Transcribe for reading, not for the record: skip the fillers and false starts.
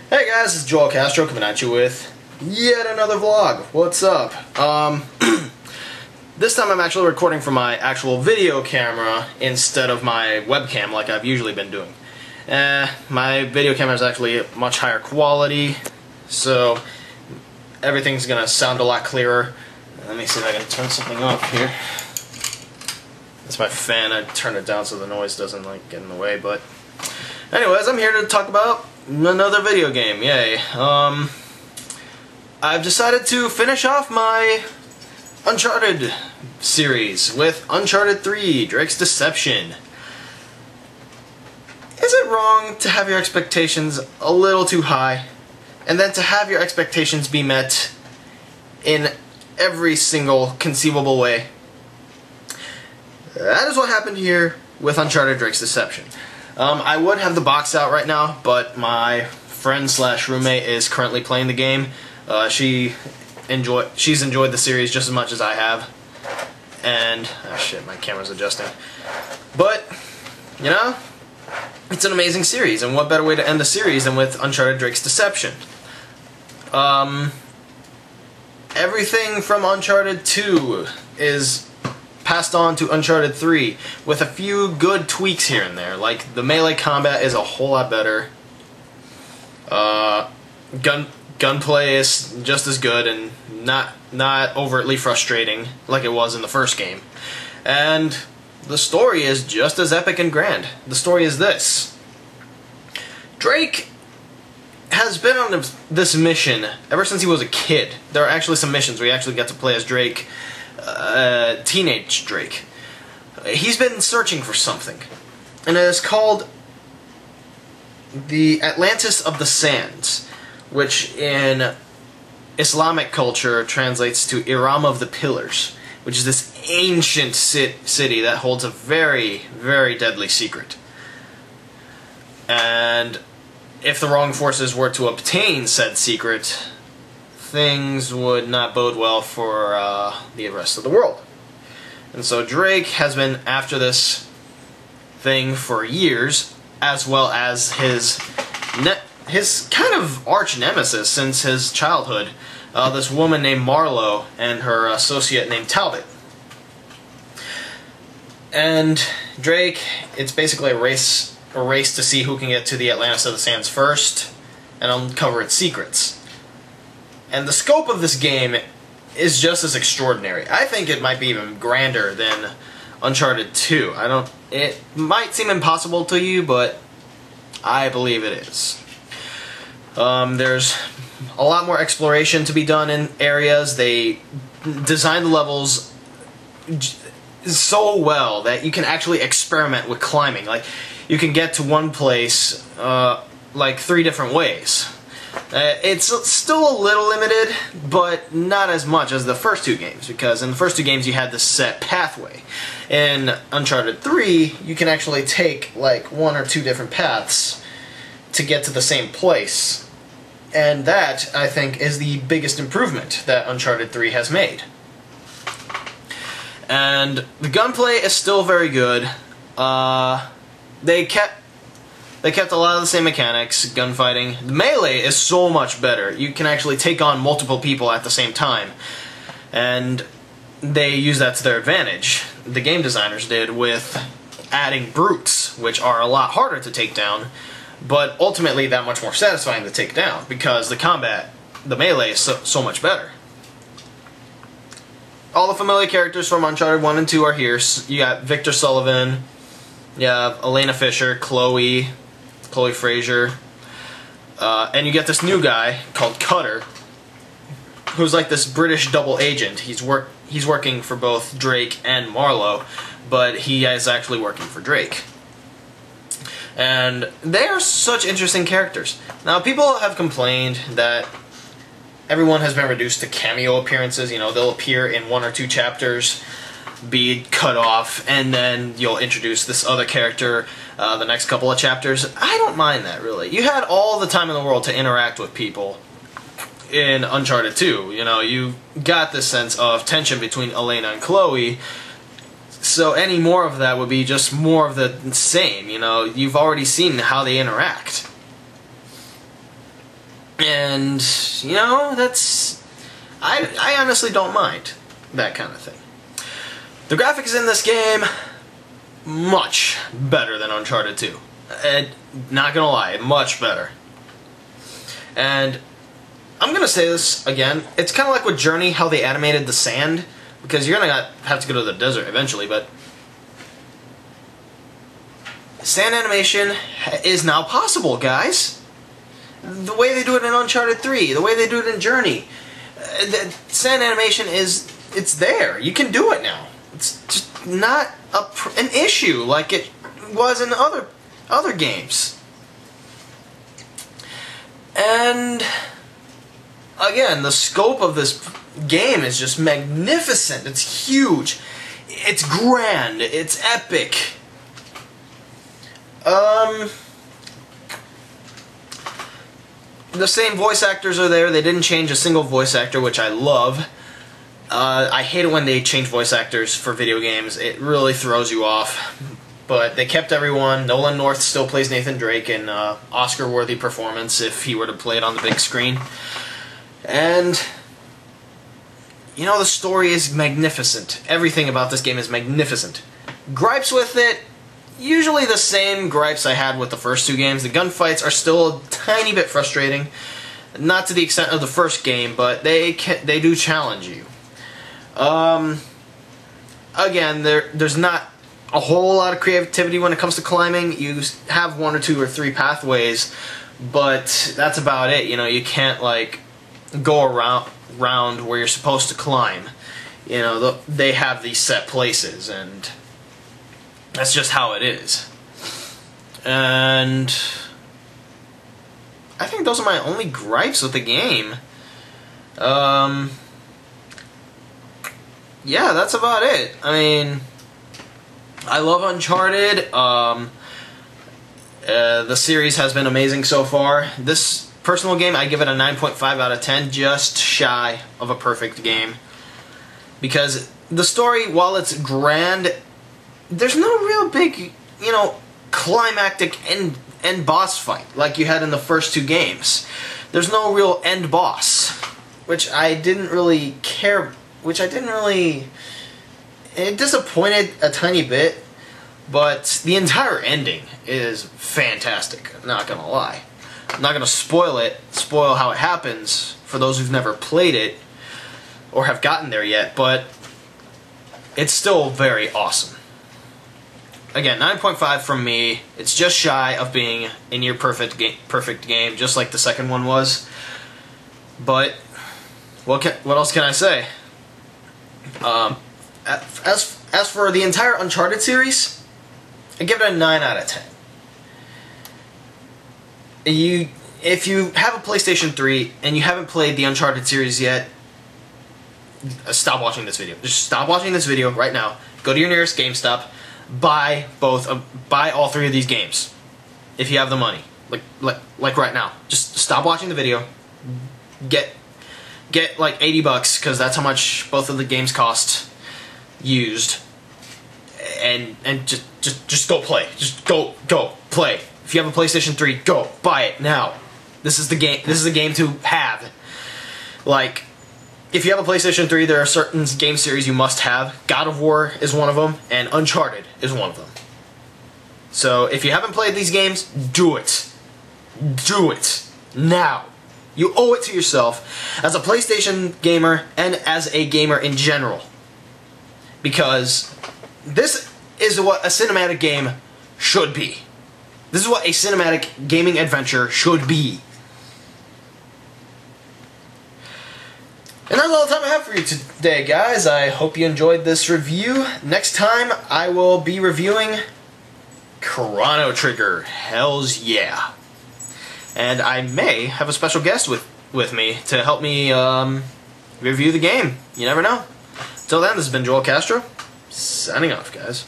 Hey guys, it's Joel Castro coming at you with yet another vlog. What's up? This time I'm actually recording from my actual video camera instead of my webcam like I've usually been doing. My video camera is actually much higher quality, so everything's gonna sound a lot clearer. Let me see if I can turn something up here. That's my fan. I turned it down so the noise doesn't get in the way, but anyways, I'm here to talk about another video game. Yay. I've decided to finish off my Uncharted series with Uncharted 3, Drake's Deception. Is it wrong to have your expectations a little too high, and then to have your expectations be met in every single conceivable way? That is what happened here with Uncharted Drake's Deception. I would have the box out right now, but my friend slash roommate is currently playing the game. She's enjoyed the series just as much as I have. And, oh shit, my camera's adjusting. But, you know, it's an amazing series, and what better way to end the series than with Uncharted Drake's Deception? Everything from Uncharted 2 is passed on to Uncharted 3 with a few good tweaks here and there. Like, the melee combat is a whole lot better. Gunplay is just as good and not overtly frustrating like it was in the first game. And the story is just as epic and grand. The story is this. Drake has been on this mission ever since he was a kid. There are actually some missions where you actually get to play as Drake, teenage Drake. He's been searching for something, and it is called the Atlantis of the Sands, which in Islamic culture translates to Iram of the Pillars, which is this ancient city that holds a very, very deadly secret. And if the wrong forces were to obtain said secret, things would not bode well for the rest of the world. And so Drake has been after this thing for years, as well as his kind of arch nemesis since his childhood, this woman named Marlowe and her associate named Talbot. And Drake, it's basically a race to see who can get to the Atlantis of the Sands first and uncover its secrets. And the scope of this game is just as extraordinary. I think it might be even grander than Uncharted 2. It might seem impossible to you, but I believe it is. There's a lot more exploration to be done in areas. They designed the levels so well that you can actually experiment with climbing. Like, you can get to one place like 3 different ways. It's still a little limited, but not as much as the first 2 games, because in the first 2 games you had this set pathway. In Uncharted 3, you can actually take like 1 or 2 different paths to get to the same place. And that, I think, is the biggest improvement that Uncharted 3 has made. And the gunplay is still very good. They kept a lot of the same mechanics, gunfighting. The melee is so much better. You can actually take on multiple people at the same time. And they use that to their advantage. The game designers did with adding brutes, which are a lot harder to take down, but ultimately that much more satisfying to take down, because the melee is so much better. All the familiar characters from Uncharted 1 and 2 are here. You got Victor Sullivan, you have Elena Fisher, Chloe Fraser, and you get this new guy called Cutter, who's like this British double agent. He's working for both Drake and Marlowe, but he is actually working for Drake. And they are such interesting characters. Now, people have complained that everyone has been reduced to cameo appearances. You know, they'll appear in 1 or 2 chapters, be cut off, and then you'll introduce this other character the next couple of chapters. I don't mind that, really. You had all the time in the world to interact with people in Uncharted 2. You know, you got this sense of tension between Elena and Chloe, so any more of that would be just more of the same. You know, you've already seen how they interact. And, you know, that's... I honestly don't mind that kind of thing. The graphics in this game, much better than Uncharted 2. Not gonna lie, much better. And I'm gonna say this again, it's kind of like with Journey, how they animated the sand, because you're gonna have to go to the desert eventually, but sand animation is now possible, guys. The way they do it in Uncharted 3, the way they do it in Journey, the sand animation it's there. You can do it now. It's just not an issue like it was in other games. And again, the scope of this game is just magnificent. It's huge. It's grand. It's epic. The same voice actors are there. They didn't change a single voice actor, which I love. I hate it when they change voice actors for video games. It really throws you off. But they kept everyone. Nolan North still plays Nathan Drake in Oscar-worthy performance if he were to play it on the big screen. And, you know, the story is magnificent. Everything about this game is magnificent. Gripes with it, usually the same gripes I had with the first two games. The gunfights are still a tiny bit frustrating. Not to the extent of the first game, but they do challenge you. Again, there's not a whole lot of creativity when it comes to climbing. You have 1 or 2 or 3 pathways, but that's about it. You know, you can't like go around where you're supposed to climb. You know, they have these set places, and that's just how it is. And I think those are my only gripes with the game. Yeah, that's about it. I mean, I love Uncharted. The series has been amazing so far. This personal game, I give it a 9.5 out of 10, just shy of a perfect game. Because the story, while it's grand, there's no real big, you know, climactic end boss fight like you had in the first 2 games. There's no real end boss, which I didn't really care. It disappointed a tiny bit, but the entire ending is fantastic. I'm not gonna lie. I'm not gonna spoil how it happens for those who've never played it or have gotten there yet, but it's still very awesome. Again, 9.5 from me. It's just shy of being a near perfect game, just like the second one was. But what else can I say? As for the entire Uncharted series, I give it a 9 out of 10. If you have a PlayStation 3 and you haven't played the Uncharted series yet, stop watching this video. Just stop watching this video right now. Go to your nearest GameStop, buy all 3 of these games if you have the money. Like right now. Just stop watching the video. Get like $80 because that's how much both of the games cost used, and just go play. Just go play. If you have a PlayStation 3, go buy it now. This is the game. This is a game to have. Like, if you have a PlayStation 3, there are certain game series you must have. God of War is one of them, and Uncharted is one of them. So if you haven't played these games, do it. Do it now. You owe it to yourself as a PlayStation gamer and as a gamer in general. Because this is what a cinematic game should be. This is what a cinematic gaming adventure should be. And that's all the time I have for you today, guys. I hope you enjoyed this review. Next time, I will be reviewing Chrono Trigger. Hells yeah. And I may have a special guest with me to help me review the game. You never know. Till then, this has been Joel Castro, signing off, guys.